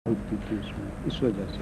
ہوتی تھی اس میں، اس وجہ سے۔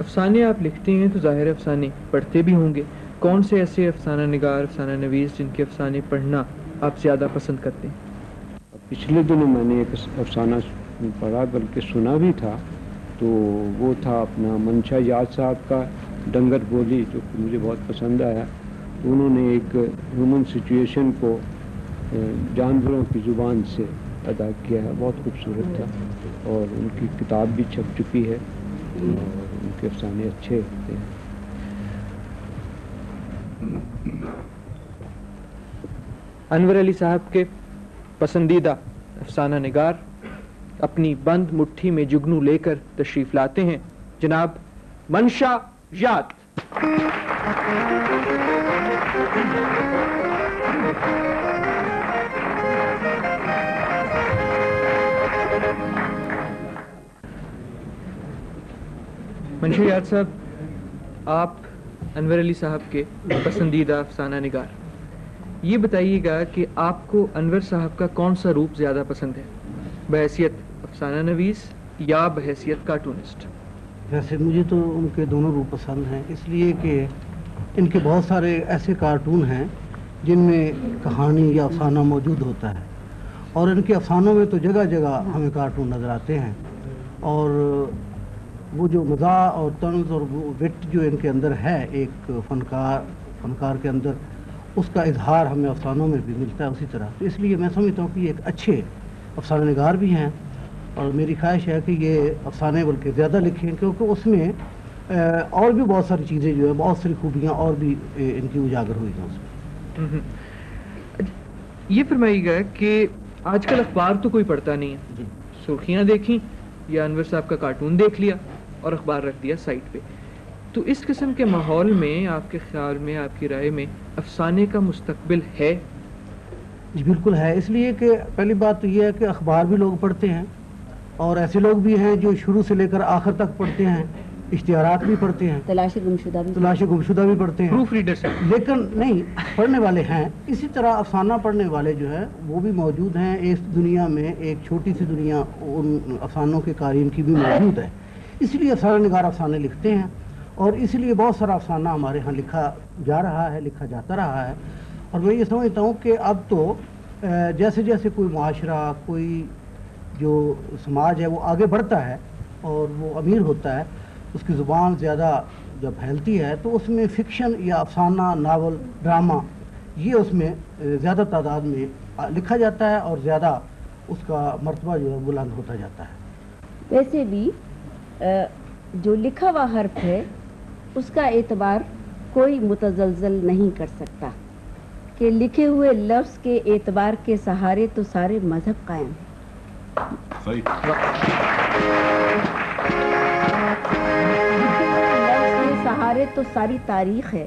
افسانے آپ لکھتے ہیں تو ظاہر افسانے پڑھتے بھی ہوں گے، کون سے ایسے افسانہ نگار، افسانہ نویس جن کے افسانے پڑھنا آپ زیادہ پسند کرتے ہیں؟ پچھلے دنوں میں نے ایک افسانہ پڑھا، بلکہ سنا بھی تھا، تو وہ تھا اپنا منشا یاد صاحب کا ڈنگر بولی، جو کہ مجھے بہت پسند آیا۔ انہوں نے ایک ہیومن سچویشن کو جانوروں کی زبان سے ادا کیا ہے، بہت خوبصورت تھا، اور ان کی کتاب بھی چھپ چکی ہے، اور ان کے افسانے اچھے ہوتے ہیں۔ انور علی صاحب کے پسندیدہ افسانہ نگار اپنی بند مٹھی میں جگنو لے کر تشریف لاتے ہیں، جناب منشا یاد۔ منشا یاد صاحب، آپ انور علی صاحب کے پسندیدہ افسانہ نگار، یہ بتائیے گا کہ آپ کو انور صاحب کا کون سا روپ زیادہ پسند ہے، بحیثیت افسانہ نویس یا بحیثیت کارٹونسٹ؟ ویسے مجھے تو ان کے دونوں روپ پسند ہیں، اس لیے کہ ان کے بہت سارے ایسے کارٹون ہیں جن میں کہانی یا افسانہ موجود ہوتا ہے، اور ان کے افسانوں میں تو جگہ جگہ ہمیں کارٹون نظر آتے ہیں، اور وہ جو مزاح اور طنز اور وہ وٹ جو ان کے اندر ہے، ایک فنکار کے اندر، اس کا اظہار ہمیں افسانوں میں بھی ملتا ہے اسی طرح۔ تو اس لیے میں سمجھتا ہوں کہ یہ ایک اچھے افسانہ نگار بھی ہیں، اور میری خواہش ہے کہ یہ افسانے بلکہ زیادہ لکھیں، کیونکہ اس میں اور بھی بہت ساری چیزیں جو ہیں، بہت ساری خوبیاں اور بھی ان کی اجاگر ہوئی ہیں اس میں۔ یہ فرمائیے گا کہ آج کل اخبار تو کوئی پڑھتا نہیں ہے، جی، سرخیاں دیکھیں یا انور صاحب کا کارٹون دیکھ لیا اور اخبار رکھ دیا سائٹ پہ، تو اس قسم کے ماحول میں آپ کے خیال میں، آپ کی رائے میں افسانے کا مستقبل ہے؟ جی بالکل ہے، اس لیے کہ پہلی بات تو یہ ہے کہ اخبار بھی لوگ پڑھتے ہیں، اور ایسے لوگ بھی ہیں جو شروع سے لے کر آخر تک پڑھتے ہیں، اشتہارات بھی پڑھتے ہیں، تلاش گمشدہ بھی پڑھتے ہیں، پروف ریڈر سے لیکن نہیں پڑھنے والے ہیں۔ اسی طرح افسانہ پڑھنے والے جو ہے وہ بھی موجود ہیں اس دنیا میں، ایک چھوٹی سی دنیا ان افسانوں کے قارئین کی بھی موجود ہے، اس لیے افسانہ نگار افسانے لکھتے ہیں، اور اس لیے بہت سارا افسانہ ہمارے ہاں لکھا جا رہا ہے، لکھا جاتا رہا ہے۔ اور میں یہ سمجھتا ہوں کہ اب تو جیسے جیسے کوئی معاشرہ، کوئی جو سماج ہے وہ آگے بڑھتا ہے اور وہ امیر ہوتا ہے، اس کی زبان زیادہ جب پھیلتی ہے، تو اس میں فکشن یا افسانہ، ناول، ڈرامہ، یہ اس میں زیادہ تعداد میں لکھا جاتا ہے، اور زیادہ اس کا مرتبہ جو ہے بلند ہوتا جاتا ہے۔ ویسے بھی جو لکھا ہوا حرف ہے اس کا اعتبار کوئی متزلزل نہیں کر سکتا، کہ لکھے ہوئے لفظ کے اعتبار کے سہارے تو سارے مذہب قائم ہیں۔ لفظ کے سہارے تو ساری تاریخ ہے،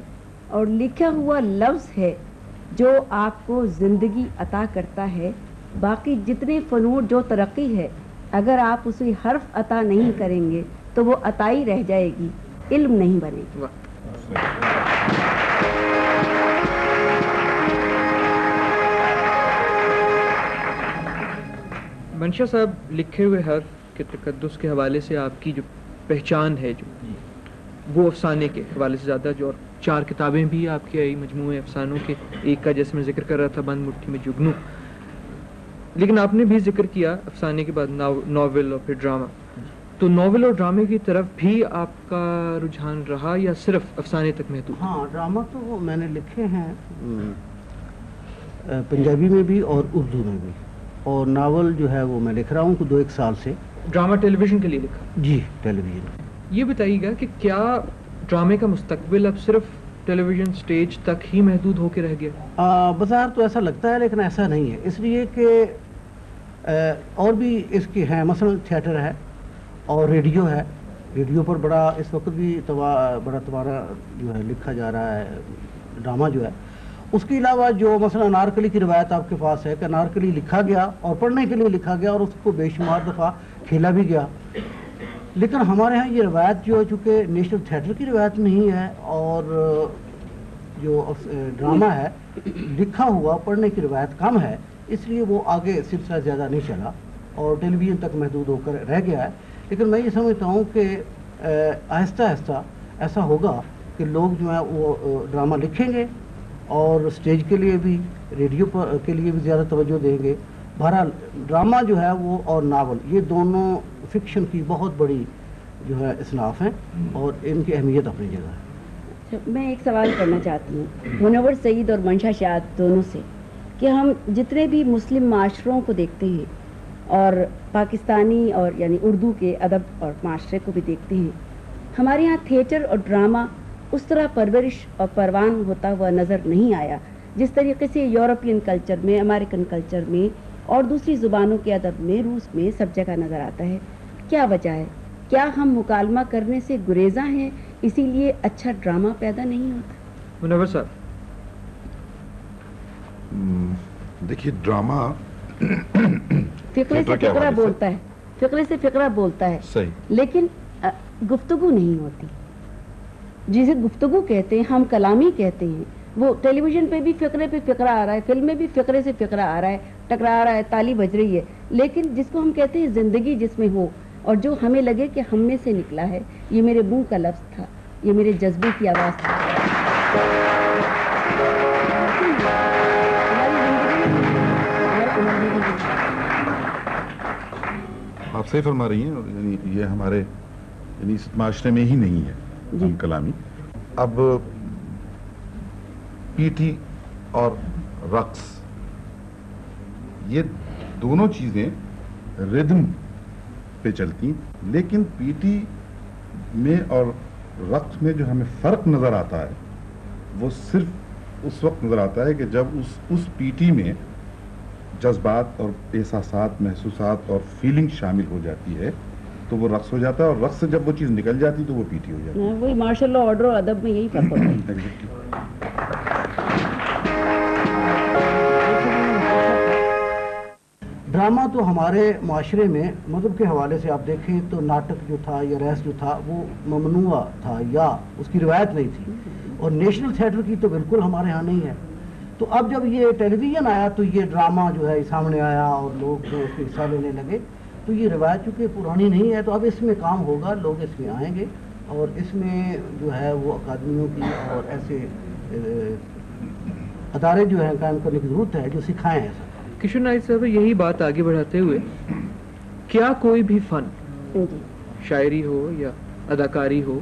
اور لکھا ہوا لفظ ہے جو آپ کو زندگی عطا کرتا ہے۔ باقی جتنے فنون جو ترقی ہے، اگر آپ اسے حرف عطا نہیں کریں گے تو وہ عطائی رہ جائے گی، علم نہیں بنے گی۔ منشا صاحب، لکھے ہوئے حرف کے تقدس کے حوالے سے آپ کی جو پہچان ہے، جو وہ افسانے کے حوالے سے زیادہ، جو اور 4 کتابیں بھی آپ کی آئی مجموعے افسانوں کے، ایک کا جیسے میں ذکر کر رہا تھا بند مٹھی میں جگنو، لیکن آپ نے بھی ذکر کیا افسانے کے بعد ناول اور پھر ڈرامہ، تو ناول اور ڈرامے کی طرف بھی آپ کا رجحان رہا یا صرف افسانے تک محدود؟ ہاں، ڈرامہ تو میں نے لکھے ہیں پنجابی میں بھی اور اردو میں بھی، اور ناول جو ہے وہ میں لکھ رہا ہوں 2-1 سال سے۔ ڈرامہ ٹیلی ویژن کے لیے لکھا؟ جی، ٹیلی ویژن۔ یہ بتائیے گا کہ کیا ڈرامے کا مستقبل اب صرف ٹیلی ویژن سٹیج تک ہی محدود ہو کے رہ گیا؟ بظاہر تو ایسا لگتا ہے، لیکن ایسا نہیں ہے، اس لیے کہ اور بھی اس کے ہیں، مثلا تھیٹر ہے اور ریڈیو ہے، ریڈیو پر بڑا اس وقت بھی بڑا تبارہ جو ہے لکھا جا رہا ہے ڈرامہ جو ہے۔ اس کے علاوہ جو مثلا انارکلی کی روایت آپ کے پاس ہے، کہ انارکلی لکھا گیا اور پڑھنے کے لیے لکھا گیا، اور اس کو بے شمار دفعہ کھیلا بھی گیا، لیکن ہمارے ہاں یہ روایت جو چونکہ نیشنل تھیٹر کی روایت نہیں ہے، اور جو ڈرامہ ہے لکھا ہوا پڑھنے کی روایت کم ہے، اس لیے وہ آگے سلسلہ زیادہ نہیں چلا اور ٹیلی ویژن تک محدود ہو کر رہ گیا ہے۔ لیکن میں یہ سمجھتا ہوں کہ آہستہ آہستہ ایسا ہوگا کہ لوگ جو ہیں وہ ڈرامہ لکھیں گے اور اسٹیج کے لیے بھی، ریڈیو پر کے لیے بھی زیادہ توجہ دیں گے. بہرحال ڈرامہ جو ہے وہ اور ناول، یہ دونوں فکشن کی بہت بڑی جو ہے اصناف ہیں اور ان کی اہمیت اپنی جگہ ہے. میں ایک سوال کرنا چاہتی ہوں منور سعید اور منشا شاد دونوں سے، کہ ہم جتنے بھی مسلم معاشروں کو دیکھتے ہیں اور پاکستانی اور یعنی اردو کے ادب اور معاشرے کو بھی دیکھتے ہیں، ہمارے یہاں تھیٹر اور ڈرامہ اس طرح پرورش اور پروان ہوتا ہوا نظر نہیں آیا جس طریقے سے یورپین کلچر میں، امریکن کلچر میں اور دوسری زبانوں کے ادب میں، روس میں سب جگہ نظر آتا ہے. کیا وجہ ہے؟ کیا ہم مکالمہ کرنے سے گریزاں ہیں، اسی لیے اچھا ڈرامہ پیدا نہیں ہوتا؟ منور صاحب. دیکھیے ڈرامہ فقرے سے فقرہ بولتا ہے، فقرے سے فقرہ بولتا ہے، صحیح، لیکن گفتگو نہیں ہوتی. جسے گفتگو کہتے ہیں، ہم کلامی کہتے ہیں، وہ ٹیلی ویژن پہ بھی فقرے پہ فقرہ آ رہا ہے، فلم میں بھی فقرے سے فقرہ آ رہا ہے، ٹکرا رہا ہے، تالی بج رہی ہے، لیکن جس کو ہم کہتے ہیں زندگی جس میں ہو اور جو ہمیں لگے کہ ہم میں سے نکلا ہے، یہ میرے منہ کا لفظ تھا، یہ میرے جذبے کی آواز تھا. آپ صحیح فرما رہی ہیں. یعنی یہ ہمارے یعنی اس معاشرے میں ہی نہیں ہے ہم کلامی. اب پی ٹی اور رقص، یہ دونوں چیزیں ردم پہ چلتی ہیں، لیکن پی ٹی میں اور رقص میں جو ہمیں فرق نظر آتا ہے وہ صرف اس وقت نظر آتا ہے کہ جب اس پی ٹی میں جذبات اور احساسات، محسوسات اور فیلنگ شامل ہو جاتی ہے تو وہ رقص ہو جاتا ہے، اور رقص سے جب وہ چیز نکل جاتی تو وہ پی ٹی ہو جاتی ہے. وہی مارشل لا، آرڈر اور ادب میں یہی فرق ہوتا ہے. ڈرامہ تو ہمارے معاشرے میں مذہب کے حوالے سے آپ دیکھیں تو ناٹک جو تھا یا ریس جو تھا وہ ممنوع تھا یا اس کی روایت نہیں تھی، اور نیشنل تھیٹر کی تو بالکل ہمارے ہاں نہیں ہے. تو اب جب یہ ٹیلی ویژن آیا تو یہ ڈرامہ جو ہے سامنے آیا اور لوگ جو اس میں حصہ لینے لگے، تو یہ روایت چونکہ پرانی نہیں ہے تو اب اس میں کام ہوگا، لوگ اس میں آئیں گے اور اس میں جو ہے وہ اکادمیوں کی اور ایسے ادارے جو ہیں قائم کرنے کی ضرورت ہے جو سکھائیں ایسا. کشور نائک صاحب، یہی بات آگے بڑھاتے ہوئے، کیا کوئی بھی فن، شاعری ہو یا اداکاری ہو،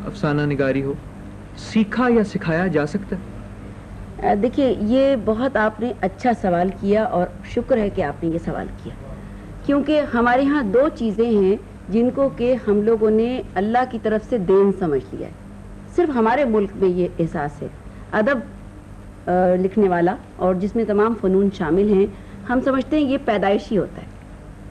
افسانہ نگاری ہو، سیکھا یا سکھایا جا سکتا ہے؟ دیکھیے یہ بہت آپ نے اچھا سوال کیا اور شکر ہے کہ آپ نے یہ سوال کیا، کیونکہ ہمارے ہاں دو چیزیں ہیں جن کو کہ ہم لوگوں نے اللہ کی طرف سے دین سمجھ لیا ہے. صرف ہمارے ملک میں یہ احساس ہے. ادب لکھنے والا اور جس میں تمام فنون شامل ہیں، ہم سمجھتے ہیں یہ پیدائشی ہوتا ہے،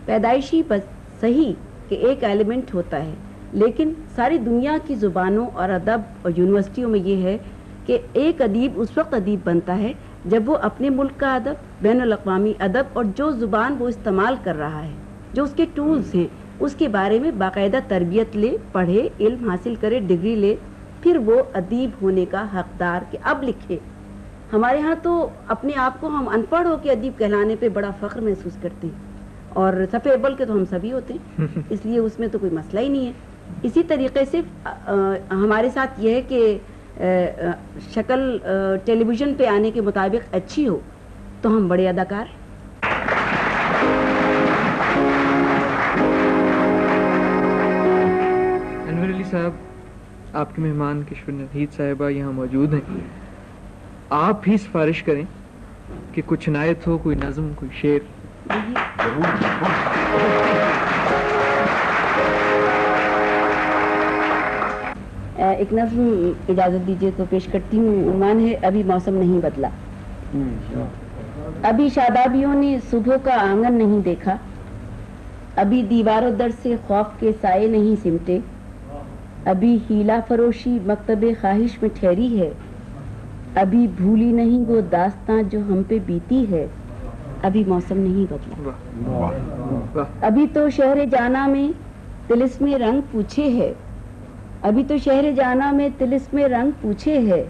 پیدائشی بس صحیح کہ ایک ایلیمنٹ ہوتا ہے، لیکن ساری دنیا کی زبانوں اور ادب اور یونیورسٹیوں میں یہ ہے کہ ایک ادیب اس وقت ادیب بنتا ہے جب وہ اپنے ملک کا ادب، بین الاقوامی ادب اور جو زبان وہ استعمال کر رہا ہے، جو اس کے ٹولز ہیں، اس کے بارے میں باقاعدہ تربیت لے، پڑھے، علم حاصل کرے، ڈگری لے، پھر وہ ادیب ہونے کا حقدار کہ اب لکھے. ہمارے ہاں تو اپنے آپ کو ہم ان پڑھ ہو کے ادیب کہلانے پہ بڑا فخر محسوس کرتے ہیں، اور صفحے اول کے تو ہم سبھی ہوتے ہیں، اس لیے اس میں تو کوئی مسئلہ ہی نہیں ہے. اسی طریقے سے ہمارے ساتھ یہ ہے کہ شکل ٹیلی ویژن پہ آنے کے مطابق اچھی ہو تو ہم بڑے اداکار ہیں. انور علی صاحب، آپ کے مہمان کشور نوید صاحبہ یہاں موجود ہیں، آپ بھی سفارش کریں کہ کچھ عنایت ہو، کوئی نظم، کوئی شعر. ایک نظم اجازت دیجیے تو پیش کرتی ہوں. عنوان ہے ابھی موسم نہیں بدلا. ابھی شادابیوں نے صبح کا آنگن نہیں دیکھا، ابھی دیوار و در سے خوف کے سائے نہیں سمٹے، ابھی ہیلا فروشی مکتب خواہش میں ٹھہری ہے، ابھی بھولی نہیں وہ داستاں جو ہم پہ بیتی ہے، ابھی موسم نہیں بدلا. ابھی تو شہر جانا میں طلسم رنگ پوچھے ہے، ابھی تو شہر جانا میں طلسم رنگ پوچھے ہے،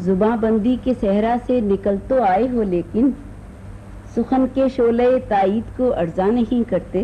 زباں بندی کے صحرا سے نکل تو آئے ہو لیکن سخن کے شعلہ تائید کو ارزاں نہیں کرتے.